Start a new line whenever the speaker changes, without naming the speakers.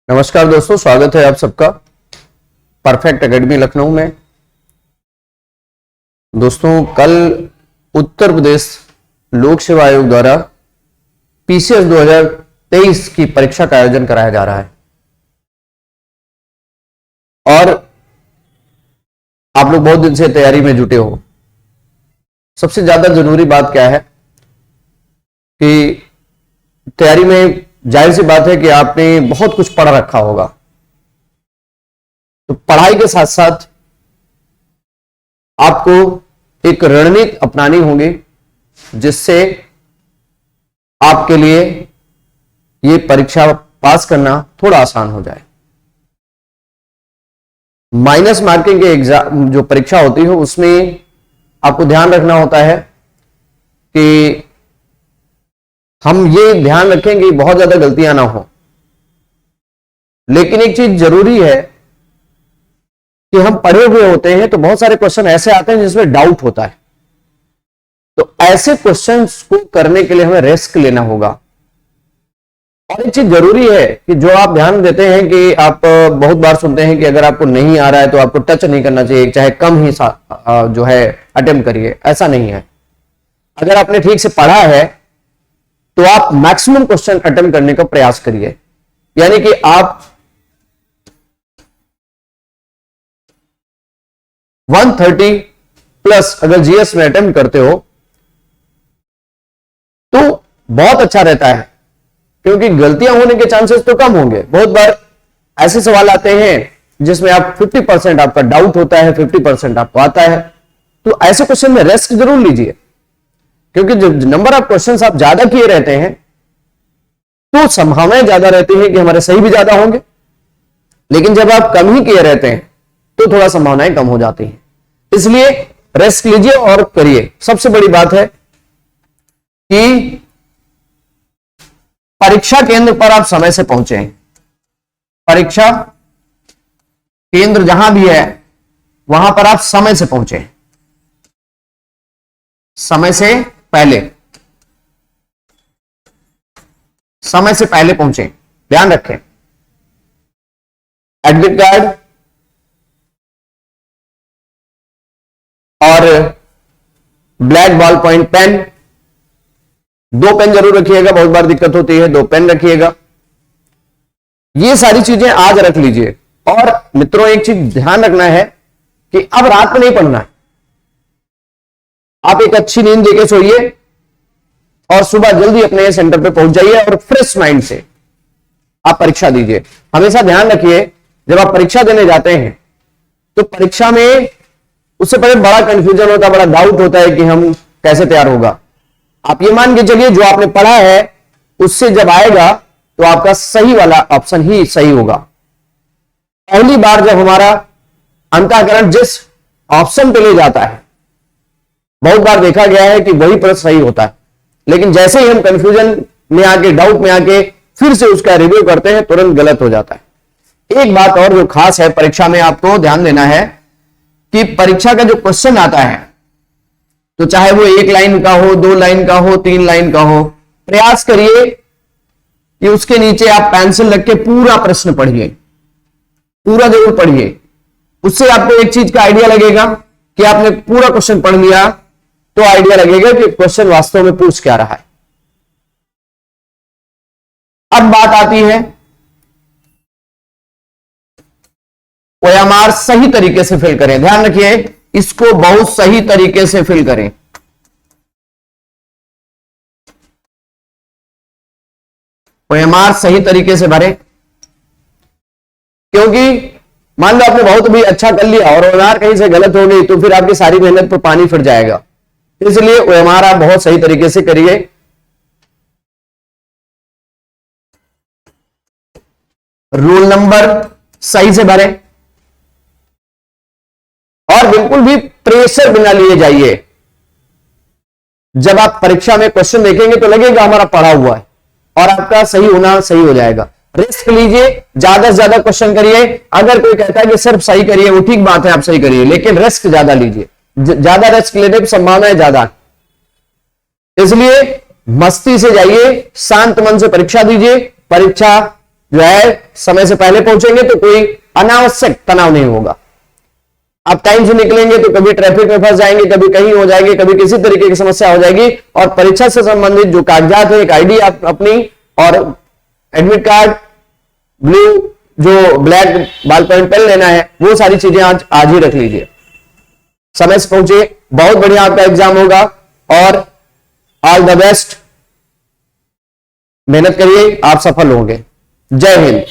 नमस्कार दोस्तों, स्वागत है आप सबका परफेक्ट एकेडमी लखनऊ में। दोस्तों, कल उत्तर प्रदेश लोक सेवा आयोग द्वारा पीसीएस 2023 की परीक्षा का आयोजन कराया जा रहा है और आप लोग बहुत दिन से तैयारी में जुटे हो। सबसे ज्यादा जरूरी बात क्या है कि तैयारी में जाहिर सी बात है कि आपने बहुत कुछ पढ़ रखा होगा, तो पढ़ाई के साथ साथ आपको एक रणनीति अपनानी होगी जिससे आपके लिए ये परीक्षा पास करना थोड़ा आसान हो जाए। माइनस मार्किंग के एग्जाम जो परीक्षा होती है उसमें आपको ध्यान रखना होता है कि हम ये ध्यान रखें कि बहुत ज्यादा गलतियां ना हो, लेकिन एक चीज जरूरी है कि हम पढ़े हुए होते हैं तो बहुत सारे क्वेश्चन ऐसे आते हैं जिसमें डाउट होता है। तो ऐसे क्वेश्चंस को करने के लिए हमें रिस्क लेना होगा। और एक चीज जरूरी है कि जो आप ध्यान देते हैं कि आप बहुत बार सुनते हैं कि अगर आपको नहीं आ रहा है तो आपको टच नहीं करना चाहिए, चाहे कम ही जो है अटेम्प्ट करिए। ऐसा नहीं है। अगर आपने ठीक से पढ़ा है तो आप मैक्सिमम क्वेश्चन अटेम्प्ट करने का प्रयास करिए। यानी कि आप 130 प्लस अगर जीएस में अटेम्प्ट करते हो तो बहुत अच्छा रहता है, क्योंकि गलतियां होने के चांसेस तो कम होंगे। बहुत बार ऐसे सवाल आते हैं जिसमें आप 50% आपका डाउट होता है, 50% आपको आता है। तो ऐसे क्वेश्चन में रिस्क जरूर लीजिए, क्योंकि जब नंबर ऑफ क्वेश्चंस आप ज्यादा किए रहते हैं तो संभावनाएं ज्यादा रहती है कि हमारे सही भी ज्यादा होंगे, लेकिन जब आप कम ही किए रहते हैं तो थोड़ा संभावनाएं कम हो जाती हैं। इसलिए रिस्क लीजिए और करिए। सबसे बड़ी बात है कि परीक्षा केंद्र पर आप समय से पहुंचे। परीक्षा केंद्र जहां भी है वहां पर आप समय से पहुंचे, समय से पहले पहुंचे। ध्यान रखें, एडमिट कार्ड और black ball point pen, 2 pen जरूर रखिएगा। बहुत बार दिक्कत होती है, 2 पेन रखिएगा। ये सारी चीजें आज रख लीजिए। और मित्रों, एक चीज ध्यान रखना है कि अब रात में नहीं पढ़ना है। आप एक अच्छी नींद लेके सोइए और सुबह जल्दी अपने सेंटर पे पहुंच जाइए और फ्रेश माइंड से आप परीक्षा दीजिए। हमेशा ध्यान रखिए, जब आप परीक्षा देने जाते हैं तो परीक्षा में उससे पहले बड़ा कंफ्यूजन होता है, बड़ा डाउट होता है कि हम कैसे तैयार होगा। आप ये मान के चलिए जो आपने पढ़ा है उससे जब आएगा तो आपका सही वाला ऑप्शन ही सही होगा। पहली बार जब हमारा अंतःकरण जिस ऑप्शन पे ले जाता है, बहुत बार देखा गया है कि वही प्रश्न सही होता है, लेकिन जैसे ही हम कंफ्यूजन में आके, डाउट में आके फिर से उसका रिव्यू करते हैं, तुरंत गलत हो जाता है। एक बात और जो खास है, परीक्षा में आपको ध्यान देना है कि परीक्षा का जो क्वेश्चन आता है, तो चाहे वो 1 लाइन का हो, 2 लाइन का हो, 3 लाइन का हो, प्रयास करिए कि उसके नीचे आप पेंसिल रख के पूरा प्रश्न पढ़िए, पूरा जरूर पढ़िए। उससे आपको एक चीज का आइडिया लगेगा कि आपने पूरा क्वेश्चन पढ़ लिया, तो आइडिया लगेगा कि क्वेश्चन वास्तव में पूछ क्या रहा है। अब बात आती है ओएमआर सही तरीके से फिल करें। ध्यान रखिए, इसको बहुत सही तरीके से फिल करें। ओएमआर सही तरीके से भरें, क्योंकि मान लो आपने बहुत भी अच्छा कर लिया और ओएमआर कहीं से गलत हो गई तो फिर आपकी सारी मेहनत पर पानी फिर जाएगा। इसलिए ओएमआर आप बहुत सही तरीके से करिए। रोल नंबर सही से भरें और बिल्कुल भी प्रेशर बिना लिए जाइए। जब आप परीक्षा में क्वेश्चन देखेंगे तो लगेगा हमारा पढ़ा हुआ है और आपका सही होना सही हो जाएगा। रिस्क लीजिए, ज्यादा से ज्यादा क्वेश्चन करिए। अगर कोई कहता है कि सिर्फ सही करिए, वो ठीक बात है, आप सही करिए, लेकिन रिस्क ज्यादा लीजिए। ज्यादा रिस्क लेने की संभावना ज्यादा, इसलिए मस्ती से जाइए, शांत मन से परीक्षा दीजिए। परीक्षा जो है समय से पहले पहुंचेंगे तो कोई अनावश्यक तनाव नहीं होगा। आप टाइम से निकलेंगे तो कभी ट्रैफिक में फंस जाएंगे, कभी कहीं हो जाएंगे, कभी किसी तरीके की समस्या हो जाएगी। और परीक्षा से संबंधित जो कागजात है, एक आईडी आप अपनी और एडमिट कार्ड, ब्लू जो ब्लैक बॉल पेन लेना है, वो सारी चीजें आज ही रख लीजिए। समय से पहुंचे, बहुत बढ़िया आपका एग्जाम होगा और ऑल द बेस्ट। मेहनत करिए, आप सफल होंगे। जय हिंद।